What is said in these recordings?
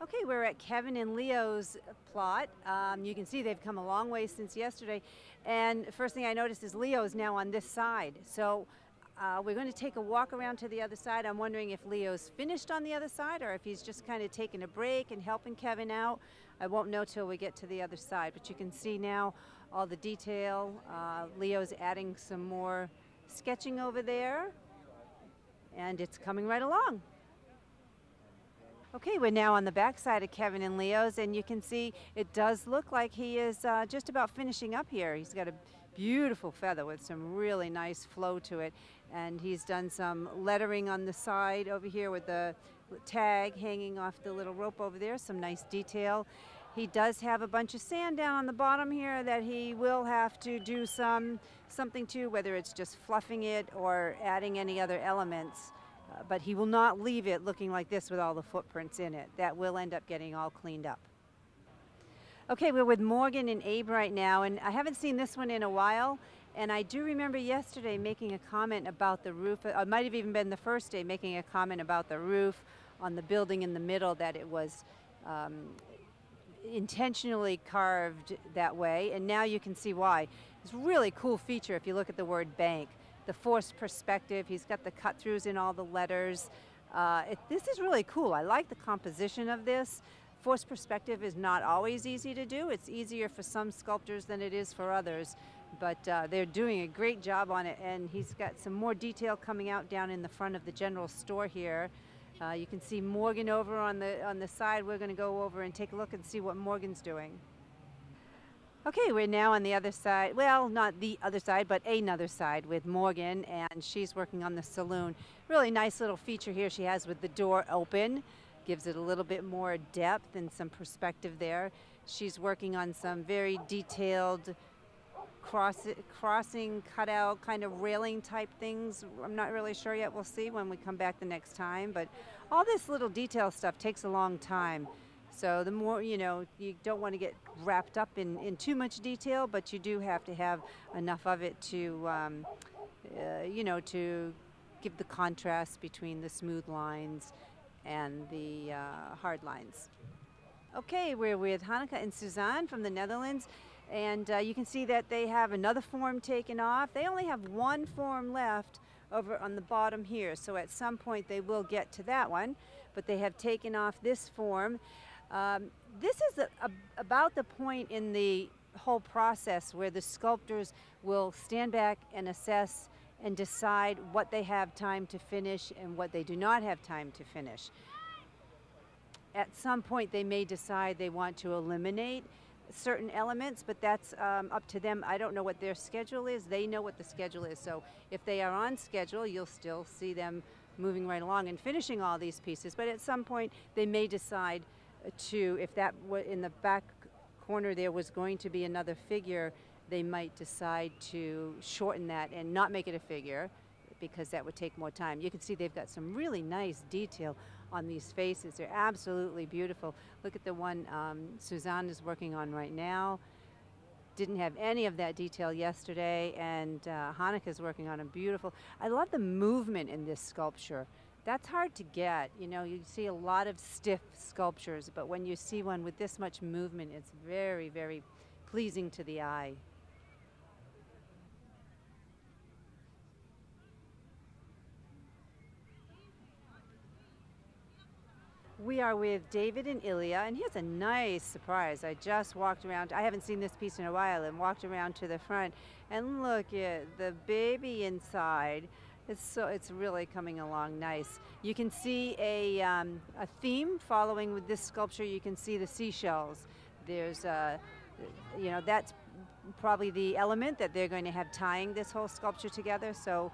Okay, we're at Kevin and Leo's plot. You can see they've come a long way since yesterday. And first thing I noticed is Leo is now on this side. So we're going to take a walk around to the other side. I'm wondering if Leo's finished on the other side or if he's just kind of taking a break and helping Kevin out. I won't know till we get to the other side, but you can see now all the detail. Leo's adding some more sketching over there, and it's coming right along. Okay, we're now on the back side of Kevin and Leo's, and you can see it does look like he is just about finishing up here. He's got a beautiful feather with some really nice flow to it, and he's done some lettering on the side over here with the tag hanging off the little rope over there, some nice detail. He does have a bunch of sand down on the bottom here that he will have to do something to, whether it's just fluffing it or adding any other elements. But he will not leave it looking like this with all the footprints in it. That will end up getting all cleaned up. Okay, we're with Morgan and Abe right now, and I haven't seen this one in a while. And I do remember yesterday making a comment about the roof. It might have even been the first day making a comment about the roof on the building in the middle, that it was intentionally carved that way. And now you can see why. It's a really cool feature if you look at the word bank. The forced perspective, he's got the cut throughs in all the letters. This is really cool. I like the composition of this. Forced perspective is not always easy to do. It's easier for some sculptors than it is for others, but they're doing a great job on it, and he's got some more detail coming out down in the front of the general store here. You can see Morgan over on the side. We're going to go over and take a look and see what Morgan's doing. Okay, we're now on the other side. Well, not the other side, but another side with Morgan, and she's working on the saloon. Really nice little feature here she has with the door open. Gives it a little bit more depth and some perspective there. She's working on some very detailed crossing, cutout, kind of railing type things. I'm not really sure yet. We'll see when we come back the next time. But all this little detail stuff takes a long time. So the more, you don't want to get wrapped up in too much detail, but you do have to have enough of it to, to give the contrast between the smooth lines and the hard lines. Okay, we're with Hanneke and Suzanne from the Netherlands, and you can see that they have another form taken off. They only have one form left over on the bottom here, so at some point they will get to that one, but they have taken off this form. This is about the point in the whole process where the sculptors will stand back and assess and decide what they have time to finish and what they do not have time to finish. At some point they may decide they want to eliminate certain elements, but that's up to them. I don't know what their schedule is. They know what the schedule is. So if they are on schedule, you'll still see them moving right along and finishing all these pieces. But at some point they may decide to, if that in the back corner there was going to be another figure, they might decide to shorten that and not make it a figure, because that would take more time. You can see they've got some really nice detail on these faces. They're absolutely beautiful. Look at the one Suzanne is working on right now. Didn't have any of that detail yesterday, and Hanneke is working on a beautiful. I love the movement in this sculpture. That's hard to get. You see a lot of stiff sculptures, but when you see one with this much movement, it's very, very pleasing to the eye. We are with David and Ilya, and here's a nice surprise. I just walked around. I haven't seen this piece in a while, and walked around to the front, and look at the baby inside. It's really coming along nice. You can see a theme following with this sculpture. You can see the seashells. There's that's probably the element that they're going to have tying this whole sculpture together. So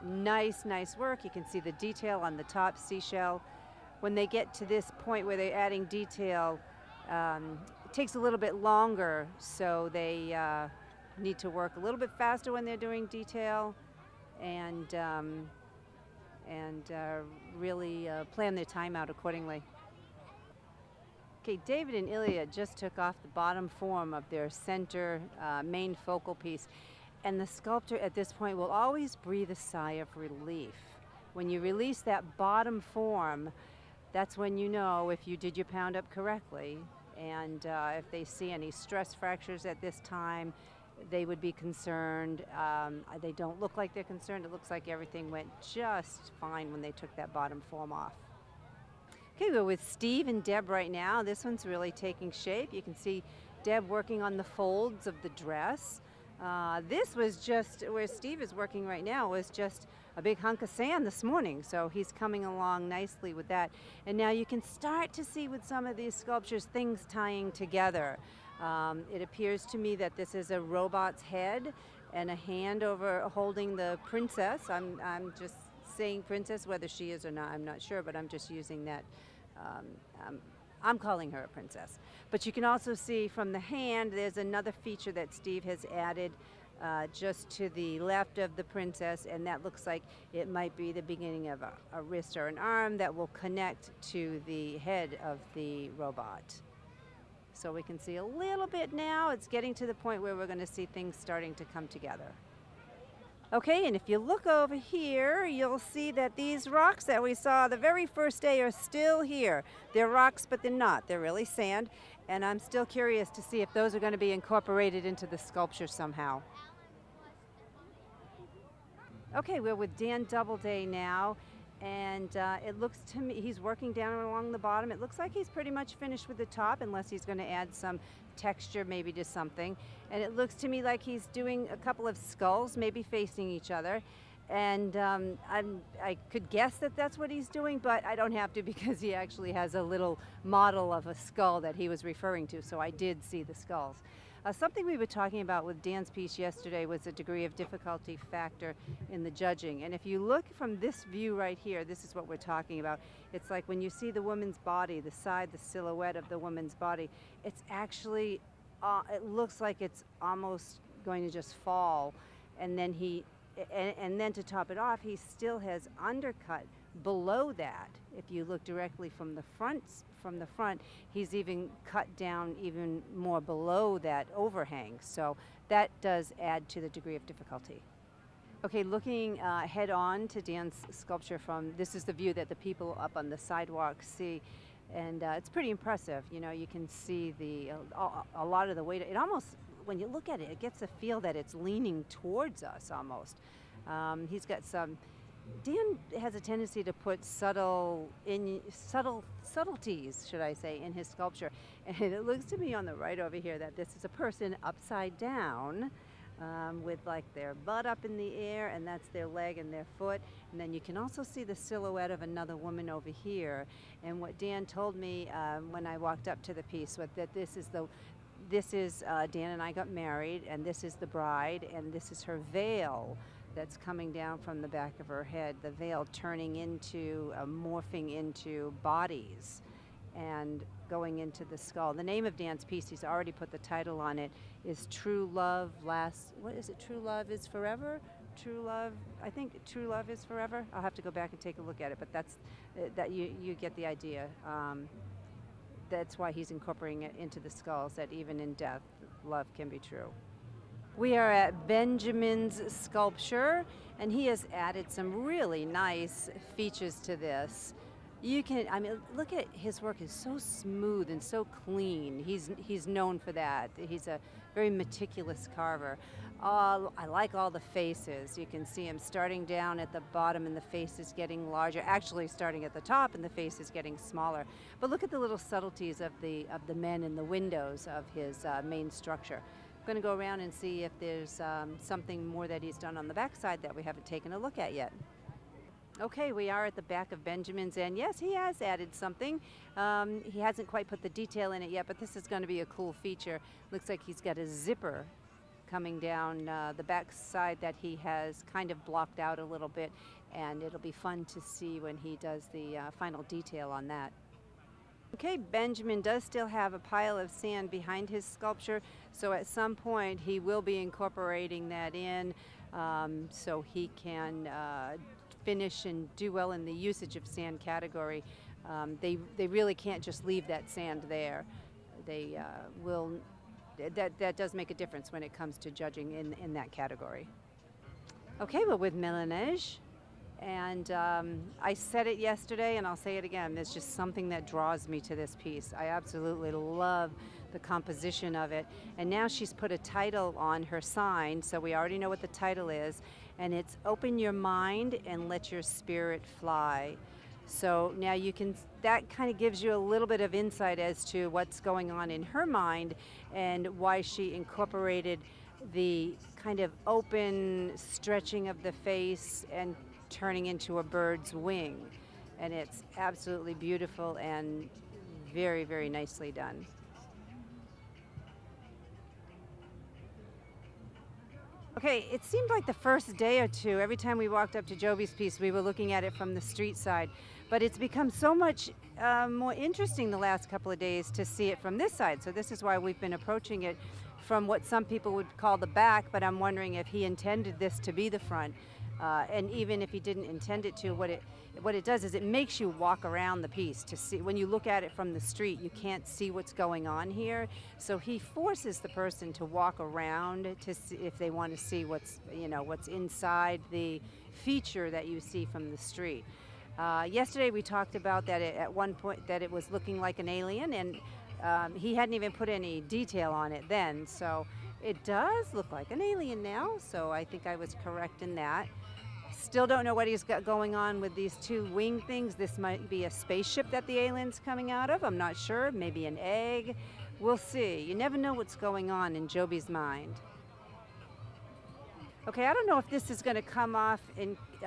nice work. You can see the detail on the top seashell. When they get to this point where they're adding detail, it takes a little bit longer, so they need to work a little bit faster when they're doing detail, and really plan their time out accordingly. Okay, David and Ilya just took off the bottom form of their center main focal piece, and the sculptor at this point will always breathe a sigh of relief. When you release that bottom form, That's when you know if you did your pound up correctly. And if they see any stress fractures at this time, they would be concerned. They don't look like they're concerned. It looks like everything went just fine when they took that bottom form off. Okay, we're with Steve and Deb right now. This one's really taking shape. You can see Deb working on the folds of the dress. This was just, where Steve is working right now, was just a big hunk of sand this morning. So he's coming along nicely with that. And now you can start to see with some of these sculptures things tying together. It appears to me that this is a robot's head and a hand over holding the princess. I'm just saying princess, whether she is or not, I'm not sure, but I'm just using that. I'm calling her a princess. But you can also see from the hand, there's another feature that Steve has added just to the left of the princess, and that looks like it might be the beginning of a wrist or an arm that will connect to the head of the robot. So we can see a little bit now. It's getting to the point where we're going to see things starting to come together. Okay, and if you look over here, you'll see that these rocks that we saw the very first day are still here. They're rocks, but they're not. They're really sand, and I'm still curious to see if those are going to be incorporated into the sculpture somehow. Okay, we're with Dan Doubleday now, and it looks to me, he's working down along the bottom. It looks like he's pretty much finished with the top, unless he's going to add some texture maybe to something. And it looks to me like he's doing a couple of skulls, maybe facing each other. And I could guess that that's what he's doing, but I don't have to, because he actually has a little model of a skull that he was referring to, so I did see the skulls. Something we were talking about with Dan's piece yesterday was the degree of difficulty factor in the judging. And if you look from this view right here, this is what we're talking about. It's like when you see the woman's body, the silhouette of the woman's body, it's actually, it looks like it's almost going to just fall. And then and then to top it off, he still has undercut below that. If you look directly from the front, he's even cut down even more below that overhang. So that does add to the degree of difficulty. Okay, looking head on to Dan's sculpture this is the view that the people up on the sidewalk see. And it's pretty impressive. You know, you can see a lot of the weight. It almost, when you look at it, it gets a feel that it's leaning towards us almost. He's got Dan has a tendency to put subtleties, should I say, in his sculpture. And it looks to me on the right over here that this is a person upside down with like their butt up in the air, and that's their leg and their foot. And then you can also see the silhouette of another woman over here. And what Dan told me when I walked up to the piece was that this is Dan and I got married, and this is the bride, and this is her veil that's coming down from the back of her head, the veil turning into, morphing into bodies and going into the skull. The name of Dan's piece, he's already put the title on it, is True Love what is it, True Love is Forever? True Love, I think True Love is Forever. I'll have to go back and take a look at it, but that you get the idea. That's why he's incorporating it into the skulls, that even in death, love can be true. We are at Benjamin's sculpture, and he has added some really nice features to this. I mean, look at his work is so smooth and so clean. He's known for that. He's a very meticulous carver. I like all the faces. You can see him starting down at the bottom, and the face is getting larger. Actually, starting at the top, and the face is getting smaller. But look at the little subtleties of the men in the windows of his main structure. I'm going to go around and see if there's something more that he's done on the back side that we haven't taken a look at yet. Okay, we are at the back of Benjamin's, and yes, he has added something. He hasn't quite put the detail in it yet, but this is going to be a cool feature. Looks like he's got a zipper coming down the back side that he has kind of blocked out a little bit, and it'll be fun to see when he does the final detail on that. Okay, Benjamin does still have a pile of sand behind his sculpture, so at some point he will be incorporating that in so he can finish and do well in the usage of sand category. They really can't just leave that sand there. They will. That does make a difference when it comes to judging in that category. Okay, we're with Milanege. And I said it yesterday and I'll say it again, there's just something that draws me to this piece. I absolutely love the composition of it. And now she's put a title on her sign, so we already know what the title is, and it's Open Your Mind and Let Your Spirit Fly. So now you can, that kind of gives you a little bit of insight as to what's going on in her mind and why she incorporated the kind of open stretching of the face and turning into a bird's wing. And it's absolutely beautiful and very, very nicely done. Okay, it seemed like the first day or two, every time we walked up to Joby's piece, we were looking at it from the street side. But it's become so much more interesting the last couple of days to see it from this side. So this is why we've been approaching it from what some people would call the back, but I'm wondering if he intended this to be the front. And even if he didn't intend it to, what it does is it makes you walk around the piece to see. When you look at it from the street, you can't see what's going on here. So he forces the person to walk around to see if they want to see what's, you know, what's inside the feature that you see from the street. Yesterday we talked about that at one point that it was looking like an alien, and he hadn't even put any detail on it then. So it does look like an alien now. So I think I was correct in that. Still don't know what he's got going on with these two wing things. This might be a spaceship that the alien's coming out of. I'm not sure. Maybe an egg. We'll see. You never know what's going on in Joby's mind. Okay, I don't know if this is going to come off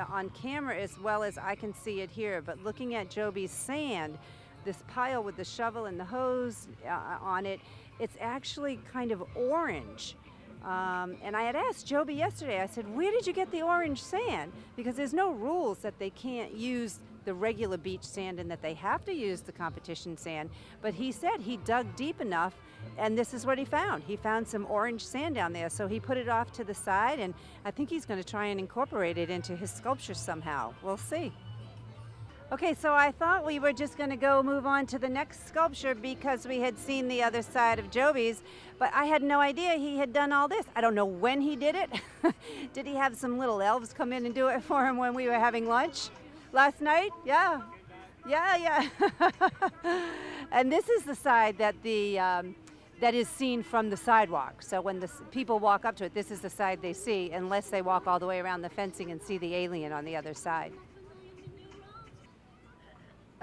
on camera as well as I can see it here, but looking at Joby's sand, this pile with the shovel and the hose on it, it's actually kind of orange. And I had asked Joby yesterday, I said, where did you get the orange sand? Because there's no rules that they can't use the regular beach sand and that they have to use the competition sand. But he said he dug deep enough, and this is what he found. He found some orange sand down there, so he put it off to the side, and I think he's going to try and incorporate it into his sculpture somehow. We'll see. Okay, so I thought we were just going to go move on to the next sculpture because we had seen the other side of Joby's, but I had no idea he had done all this. I don't know when he did it. Did he have some little elves come in and do it for him when we were having lunch last night? Yeah. Yeah. And this is the side that that is seen from the sidewalk. So when the people walk up to it, this is the side they see, unless they walk all the way around the fencing and see the alien on the other side.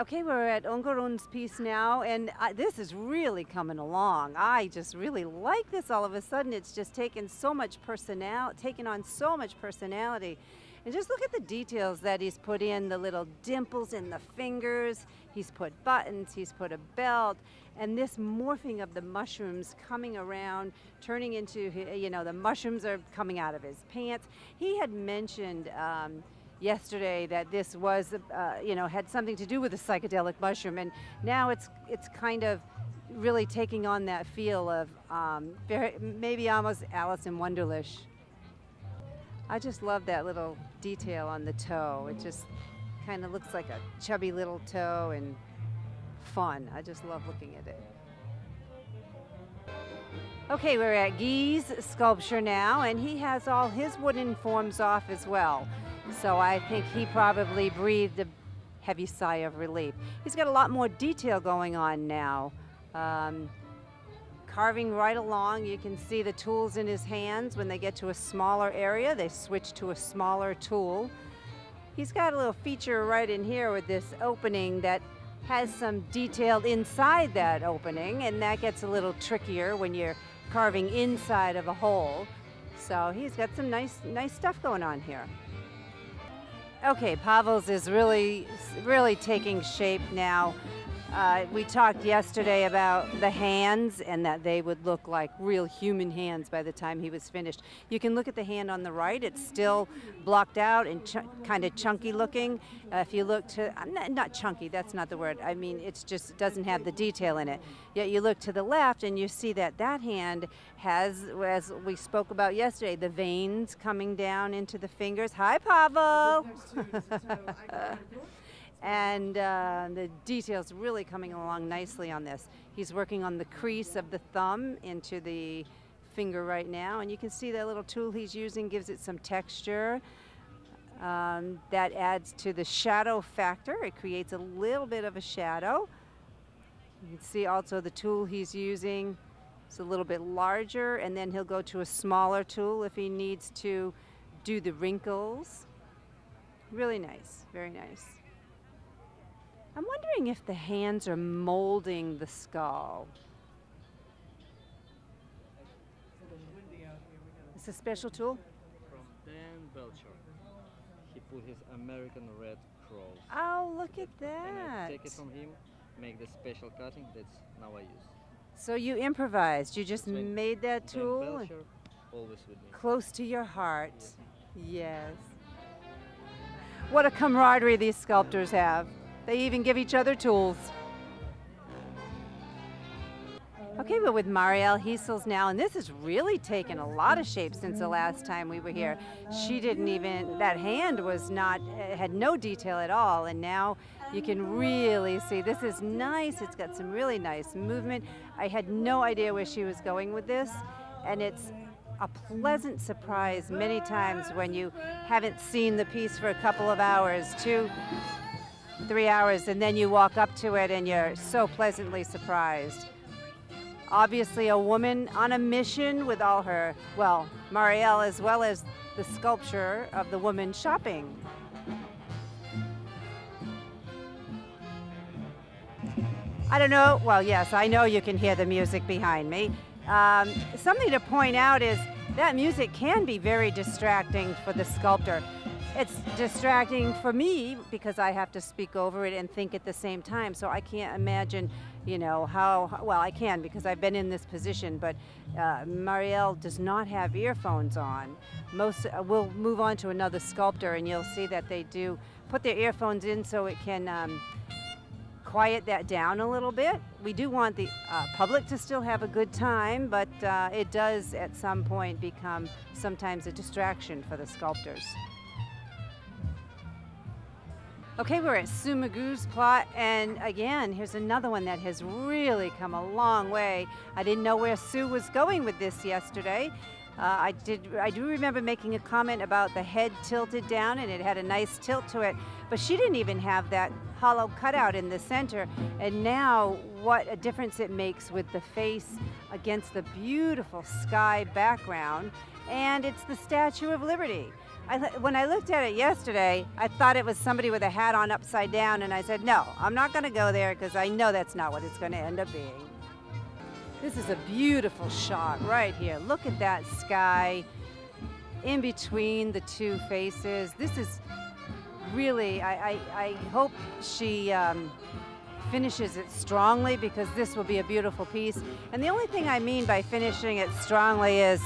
Okay, we're at Ongorun's piece now, and this is really coming along. I just really like this all of a sudden. It's just taken on so much personality. And just look at the details that he's put in, the little dimples in the fingers. He's put buttons, he's put a belt, and this morphing of the mushrooms coming around, turning into, you know, the mushrooms are coming out of his pants. He had mentioned yesterday that this was, you know, had something to do with a psychedelic mushroom, and now it's kind of really taking on that feel of maybe almost Alice in Wonderlish. I just love that little detail on the toe. It just kind of looks like a chubby little toe and fun. I just love looking at it. Okay, we're at Guy's sculpture now, and he has all his wooden forms off as well. So I think he probably breathed a heavy sigh of relief. He's got a lot more detail going on now. Carving right along, you can see the tools in his hands. When they get to a smaller area, they switch to a smaller tool. He's got a little feature right in here with this opening that has some detail inside that opening, and that gets a little trickier when you're carving inside of a hole. So he's got some nice stuff going on here. Okay, Pavel's is really taking shape now. We talked yesterday about the hands and that they would look like real human hands by the time he was finished. You can look at the hand on the right. It's still blocked out and kind of chunky looking. If you look to, not chunky, that's not the word. I mean, it's just, it doesn't have the detail in it. Yet you look to the left and you see that that hand has, as we spoke about yesterday, the veins coming down into the fingers. Hi, Pavel. And the details really coming along nicely on this. He's working on the crease of the thumb into the finger right now, and you can see that little tool he's using gives it some texture. That adds to the shadow factor. It creates a little bit of a shadow. You can see also the tool he's using is a little bit larger, and then he'll go to a smaller tool if he needs to do the wrinkles. Really nice, very nice. I'm wondering if the hands are molding the skull. It's a special tool? From Dan Belcher. He put his American Red Cross. Oh, look at And that. I take it from him, make the special cutting that's now I use. So you improvised, you just When made that Dan tool Belcher, always with me. close to your heart. Yes. What a camaraderie these sculptors have. They even give each other tools. Okay, we're with Marielle Heesels now, and this has really taken a lot of shape since the last time we were here. She didn't even, that hand was not, had no detail at all, and now you can really see, this is nice, it's got some really nice movement. I had no idea where she was going with this, and it's a pleasant surprise many times when you haven't seen the piece for a couple of hours, 2, 3 hours, and then you walk up to it and you're so pleasantly surprised. Obviously a woman on a mission with all her, well, Marielle as well as the sculpture of the woman shopping. I don't know, well yes, I know you can hear the music behind me. Something to point out is that music can be very distracting for the sculptor. It's distracting for me because I have to speak over it and think at the same time, so I can't imagine, you know, how, well I can because I've been in this position, but Marielle does not have earphones on. We'll move on to another sculptor and you'll see that they do put their earphones in so it can quiet that down a little bit. We do want the public to still have a good time, but it does at some point become sometimes a distraction for the sculptors. Okay, we're at Sue Magoo's plot, and again, here's another one that has really come a long way. I didn't know where Sue was going with this yesterday. I do remember making a comment about the head tilted down, and it had a nice tilt to it, but she didn't even have that hollow cutout in the center, and now what a difference it makes with the face against the beautiful sky background, and it's the Statue of Liberty. When I looked at it yesterday, I thought it was somebody with a hat on upside down, and I said, no, I'm not going to go there because I know that's not what it's going to end up being. This is a beautiful shot right here. Look at that sky in between the two faces. This is really, I hope she finishes it strongly because this will be a beautiful piece. And the only thing I mean by finishing it strongly is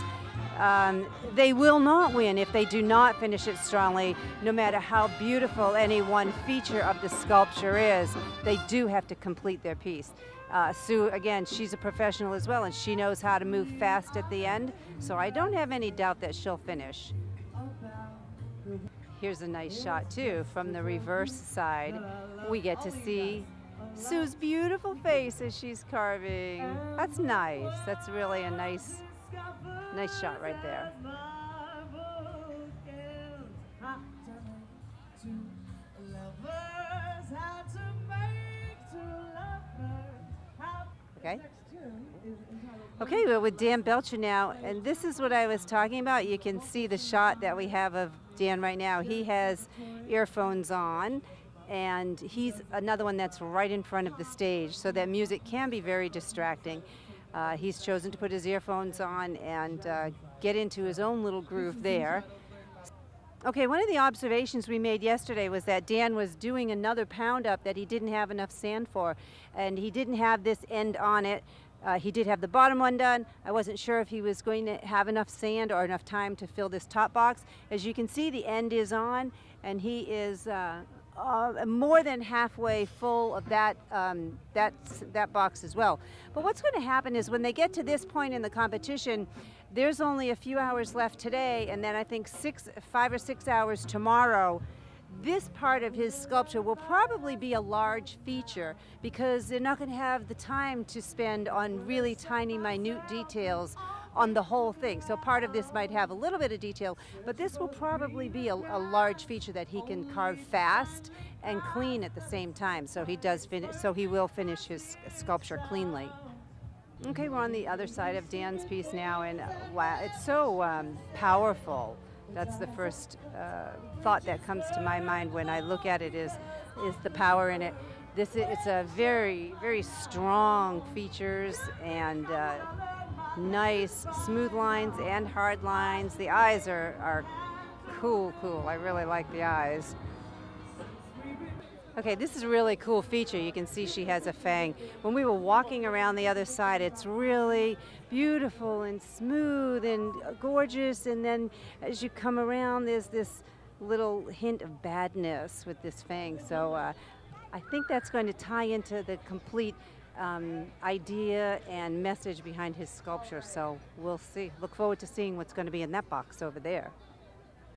they will not win if they do not finish it strongly, no matter how beautiful any one feature of the sculpture is. They do have to complete their piece. Sue, again, she's a professional as well, and she knows how to move fast at the end, so I don't have any doubt that she'll finish. Here's a nice shot, too, from the reverse side. We get to see Sue's beautiful face as she's carving. That's nice. That's really a nice shot right there. Okay. Okay, we're with Dan Belcher now, and this is what I was talking about. You can see the shot that we have of Dan right now. He has earphones on, and he's another one that's right in front of the stage, so that music can be very distracting. He's chosen to put his earphones on and get into his own little groove there. Okay, one of the observations we made yesterday was that Dan was doing another pound up that he didn't have enough sand for, and he didn't have this end on it. He did have the bottom one done. I wasn't sure if he was going to have enough sand or enough time to fill this top box. As you can see, the end is on, and he is more than halfway full of that box as well. But what's going to happen is when they get to this point in the competition, there's only a few hours left today, and then I think 5 or 6 hours tomorrow. This part of his sculpture will probably be a large feature because they're not going to have the time to spend on really tiny, minute details on the whole thing. So part of this might have a little bit of detail, but this will probably be a large feature that he can carve fast and clean at the same time. So he will finish his sculpture cleanly. Okay, we're on the other side of Dan's piece now, and wow, it's so powerful. That's the first thought that comes to my mind when I look at it is the power in it. It's a very, very strong features and nice smooth lines and hard lines. The eyes are cool. I really like the eyes. Okay, this is a really cool feature. You can see she has a fang. When we were walking around the other side, it's really beautiful and smooth and gorgeous. And then as you come around, there's this little hint of badness with this fang. So I think that's going to tie into the complete idea and message behind his sculpture. So we'll see. Look forward to seeing what's going to be in that box over there.